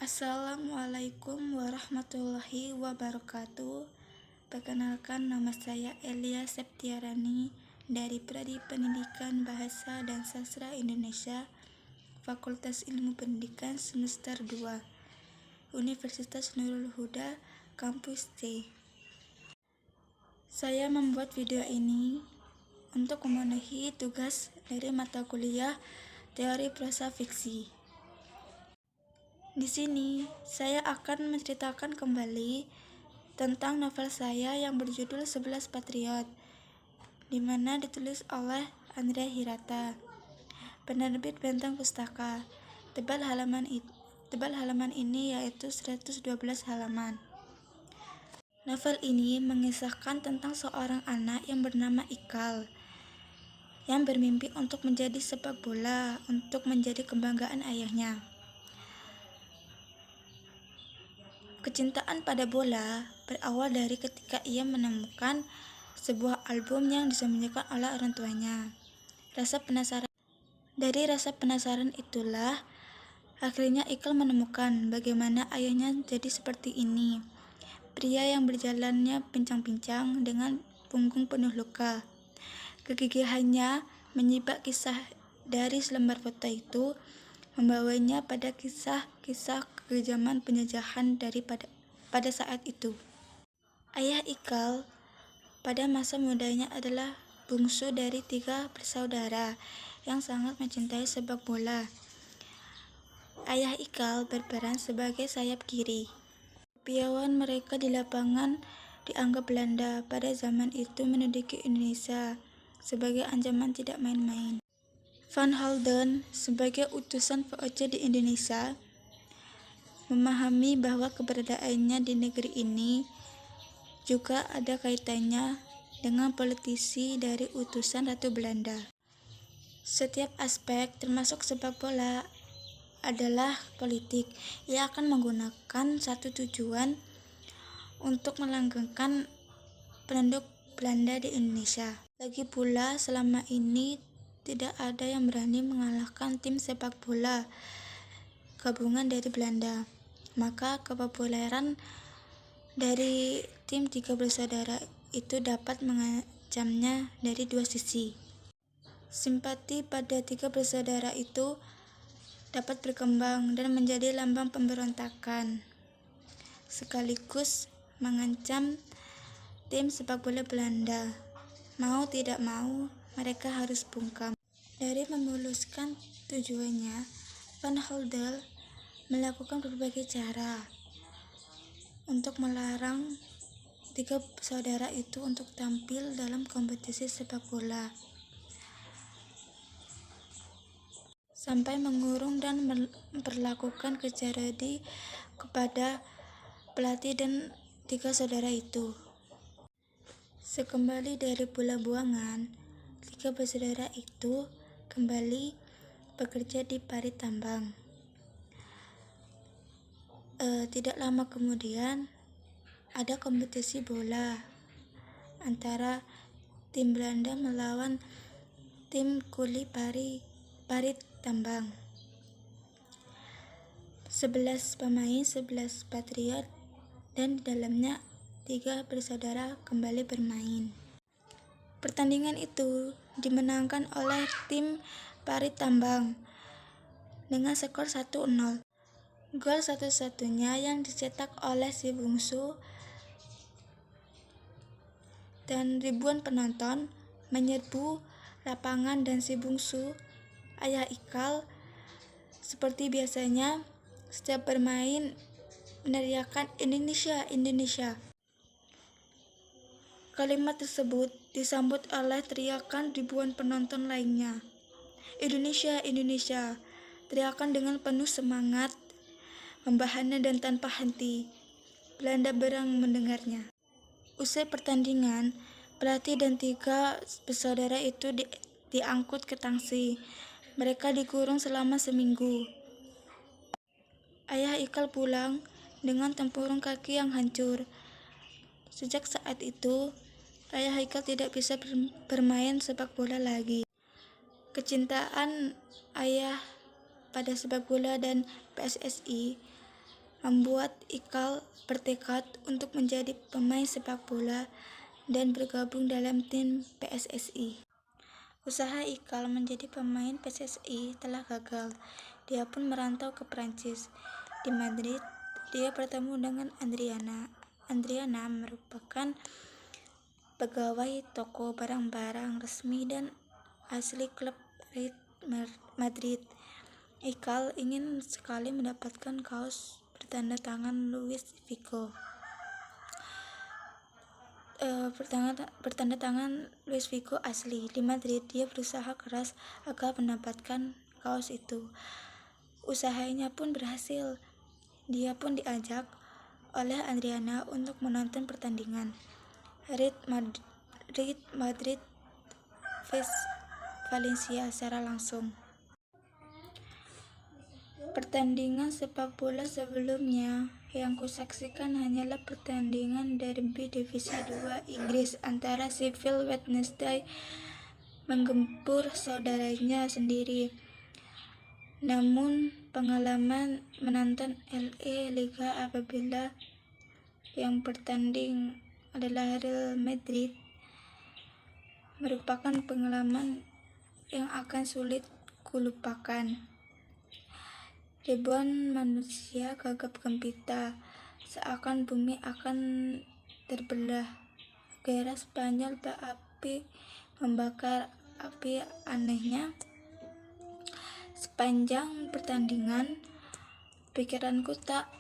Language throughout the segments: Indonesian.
Assalamualaikum warahmatullahi wabarakatuh. Perkenalkan, nama saya Elia Septiarani dari Prodi Pendidikan Bahasa dan Sastra Indonesia, Fakultas Ilmu Pendidikan semester 2, Universitas Nurul Huda, Kampus C. Saya membuat video ini untuk memenuhi tugas dari mata kuliah Teori Prosa Fiksi. Di sini, saya akan menceritakan kembali tentang novel saya yang berjudul 11 Patriot, di mana ditulis oleh Andrea Hirata, penerbit Benteng Pustaka. Tebal halaman ini yaitu 112 halaman. Novel ini mengisahkan tentang seorang anak yang bernama Ikal, yang bermimpi untuk menjadi sepak bola untuk menjadi kebanggaan ayahnya. Kecintaan pada bola berawal dari ketika ia menemukan sebuah album yang disembunyikan oleh orang tuanya. Dari rasa penasaran itulah akhirnya Ikal menemukan bagaimana ayahnya jadi seperti ini. Pria yang berjalannya pincang-pincang dengan punggung penuh luka. Kegigihannya menyibak kisah dari selembar foto itu, membawanya pada kisah-kisah kekejaman penjajahan pada saat itu. Ayah Ikal pada masa mudanya adalah bungsu dari 3 bersaudara yang sangat mencintai sepak bola. Ayah Ikal berperan sebagai sayap kiri. Piawaian mereka di lapangan dianggap Belanda pada zaman itu menduduki Indonesia sebagai ancaman tidak main-main. Van Halden sebagai utusan VOC di Indonesia memahami bahwa keberadaannya di negeri ini juga ada kaitannya dengan politisi dari utusan Ratu Belanda. Setiap aspek termasuk sepak bola adalah politik. Ia akan menggunakan satu tujuan untuk melanggengkan penduduk Belanda di Indonesia. Lagi pula selama ini tidak ada yang berani mengalahkan tim sepak bola gabungan dari Belanda. Maka kepopuleran dari tim 3 bersaudara itu dapat mengancamnya dari 2 sisi. Simpati pada 3 bersaudara itu dapat berkembang dan menjadi lambang pemberontakan, sekaligus mengancam tim sepak bola Belanda. Mau tidak mau, mereka harus bungkam. Dari memuluskan tujuannya, Van Halden melakukan berbagai cara untuk melarang 3 saudara itu untuk tampil dalam kompetisi sepak bola, sampai mengurung dan memperlakukan kejahatan kepada pelatih dan 3 saudara itu. Sekembali dari bola buangan, 3 bersaudara itu kembali bekerja di parit tambang. Tidak lama kemudian ada kompetisi bola antara tim Belanda melawan tim kuli parit tambang. 11 pemain, 11 patriot, dan di dalamnya 3 bersaudara kembali bermain. Pertandingan itu dimenangkan oleh tim parit tambang dengan skor 1-0. Gol satu-satunya yang dicetak oleh si bungsu, dan ribuan penonton menyerbu lapangan, dan si bungsu, ayah Ikal, seperti biasanya setiap bermain meneriakkan Indonesia, Indonesia. Kalimat tersebut disambut oleh teriakan ribuan penonton lainnya. Indonesia, Indonesia, teriakan dengan penuh semangat, membahana dan tanpa henti. Belanda berang mendengarnya. Usai pertandingan, pelatih dan 3 bersaudara itu diangkut ke tangsi. Mereka dikurung selama seminggu. Ayah Ikal pulang dengan tempurung kaki yang hancur. Sejak saat itu, ayah Ikal tidak bisa bermain sepak bola lagi. Kecintaan ayah pada sepak bola dan PSSI membuat Ikal bertekad untuk menjadi pemain sepak bola dan bergabung dalam tim PSSI. Usaha Ikal menjadi pemain PSSI telah gagal. Dia pun merantau ke Prancis. Di Madrid, dia bertemu dengan Adriana. Adriana merupakan pegawai toko barang-barang resmi dan asli klub Real Madrid. Ikal ingin sekali mendapatkan kaos bertanda tangan Luis Figo. Bertanda tangan Luis Figo asli. Di Madrid, dia berusaha keras agar mendapatkan kaos itu. Usahanya pun berhasil. Dia pun diajak oleh Adriana untuk menonton pertandingan Real Madrid vs Valencia secara langsung. Pertandingan sepak bola sebelumnya yang kusaksikan hanyalah pertandingan derby divisi 2 Inggris antara Sheffield Wednesday menggempur saudaranya sendiri. Namun pengalaman menonton LA Liga apabila yang bertanding adalah Real Madrid merupakan pengalaman yang akan sulit kulupakan. Ribuan manusia gagap gempita, seakan bumi akan terbelah. Gairah Spanyol berapi membakar api. Anehnya, sepanjang pertandingan, pikiranku tak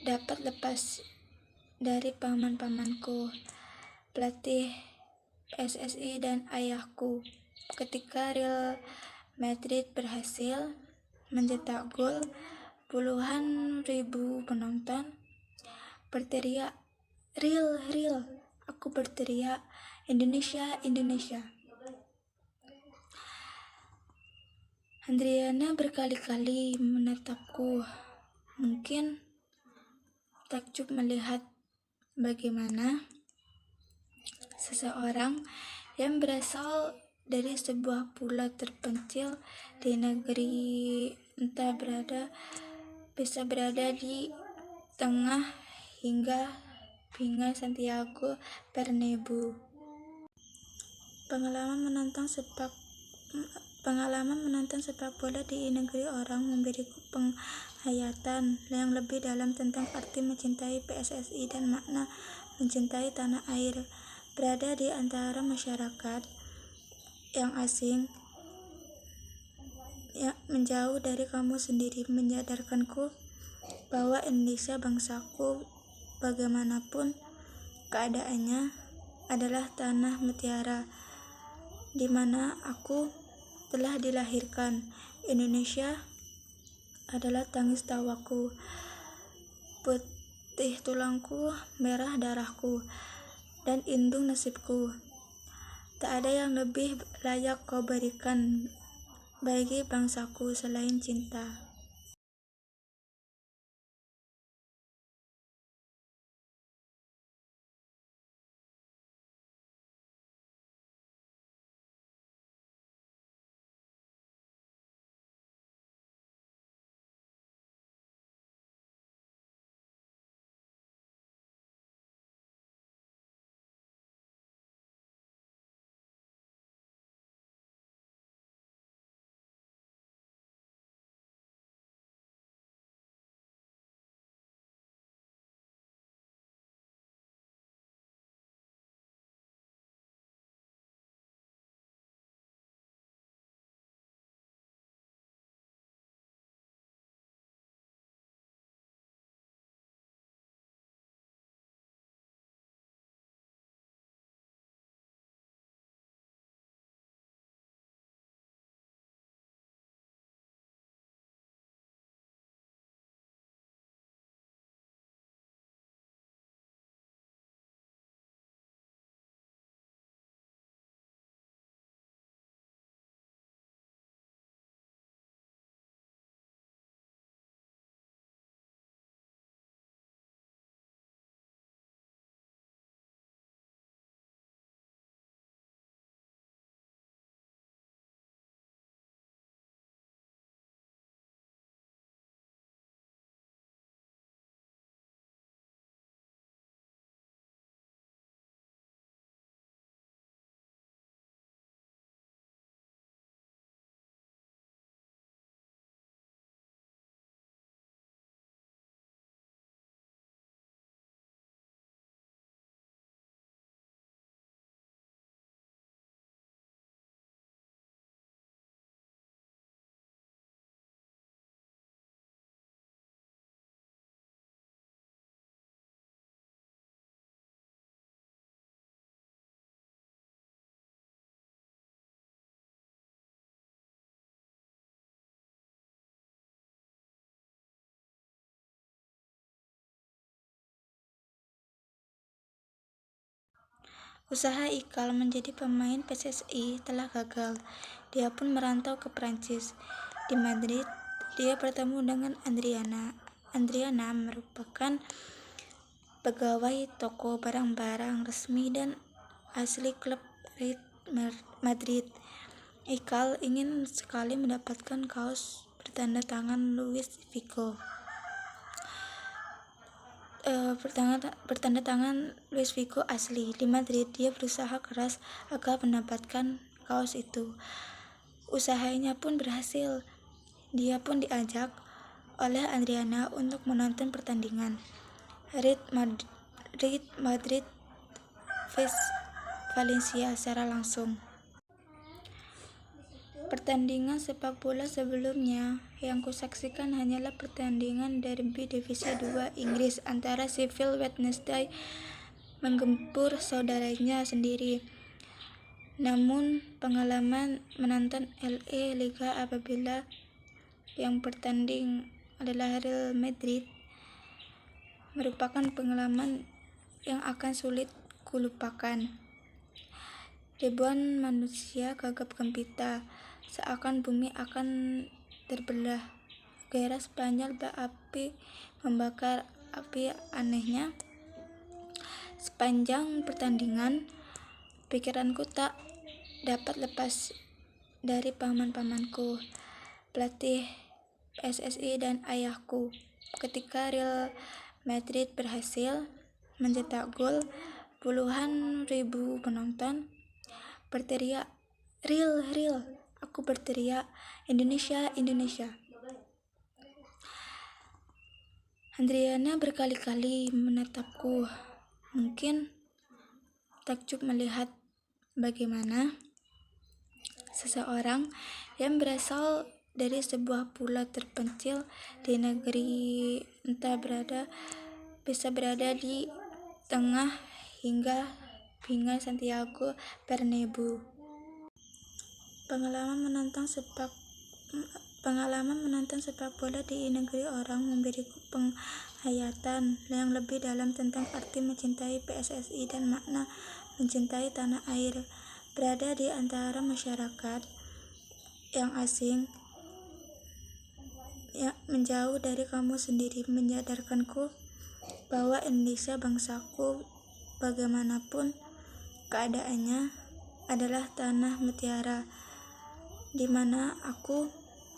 dapat lepas dari paman-pamanku, pelatih PSSI dan ayahku. Ketika Real Madrid berhasil mencetak gol, puluhan ribu penonton berteriak, "Real, Real!" Aku berteriak, "Indonesia, Indonesia!" Adriana berkali-kali menatapku, mungkin takjub melihat bagaimana seseorang yang berasal dari sebuah pulau terpencil di negeri entah bisa berada di tengah hingga Santiago Bernabeu. Pengalaman menonton sepak bola di negeri orang memberiku penghayatan yang lebih dalam tentang arti mencintai PSSI dan makna mencintai tanah air. Berada di antara masyarakat yang asing, menjauh dari kamu sendiri, menyadarkanku bahwa Indonesia bangsaku, bagaimanapun keadaannya, adalah tanah mutiara di mana aku telah dilahirkan. Indonesia adalah tangis tawaku, putih tulangku, merah darahku, dan indung nasibku. Tak ada yang lebih layak kau berikan bagi bangsaku selain cinta. Usaha Ikal menjadi pemain PSSI telah gagal. Dia pun merantau ke Prancis. Di Madrid, dia bertemu dengan Adriana. Adriana merupakan pegawai toko barang-barang resmi dan asli klub Real Madrid. Ikal ingin sekali mendapatkan kaos bertanda tangan Luis Figo. Bertanda tangan Luis Figo asli. Di Madrid, dia berusaha keras agar mendapatkan kaos itu. Usahanya pun berhasil. Dia pun diajak oleh Adriana untuk menonton pertandingan Real Madrid vs Valencia secara langsung. Pertandingan sepak bola sebelumnya yang kusaksikan hanyalah pertandingan derby divisi 2 Inggris antara Sheffield Wednesday menggempur saudaranya sendiri. Namun pengalaman menonton LA Liga apabila yang bertanding adalah Real Madrid merupakan pengalaman yang akan sulit kulupakan. Ribuan manusia gagap gempita, seakan bumi akan terbelah. Gairah Spanyol berapi membakar api. Anehnya, sepanjang pertandingan, pikiranku tak dapat lepas dari paman-pamanku, pelatih PSSI dan ayahku. Ketika Real Madrid berhasil mencetak gol, puluhan ribu penonton berteriak, "Real, Real!" Aku berteriak, "Indonesia, Indonesia!" Adriana berkali-kali menatapku, mungkin takjub melihat bagaimana seseorang yang berasal dari sebuah pulau terpencil di negeri entah bisa berada di tengah hingga Santiago Bernabeu. Pengalaman menonton sepak bola di negeri orang memberiku penghayatan yang lebih dalam tentang arti mencintai PSSI dan makna mencintai tanah air. Berada di antara masyarakat yang asing, menjauh dari kamu sendiri, menyadarkanku bahwa Indonesia bangsaku, bagaimanapun keadaannya, adalah tanah mutiara di mana aku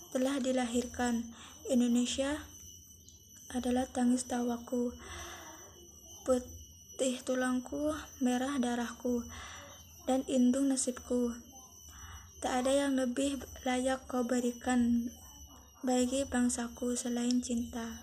telah dilahirkan. Indonesia adalah tangis tawaku, putih tulangku, merah darahku, dan indung nasibku. Tak ada yang lebih layak kau berikan bagi bangsaku selain cinta.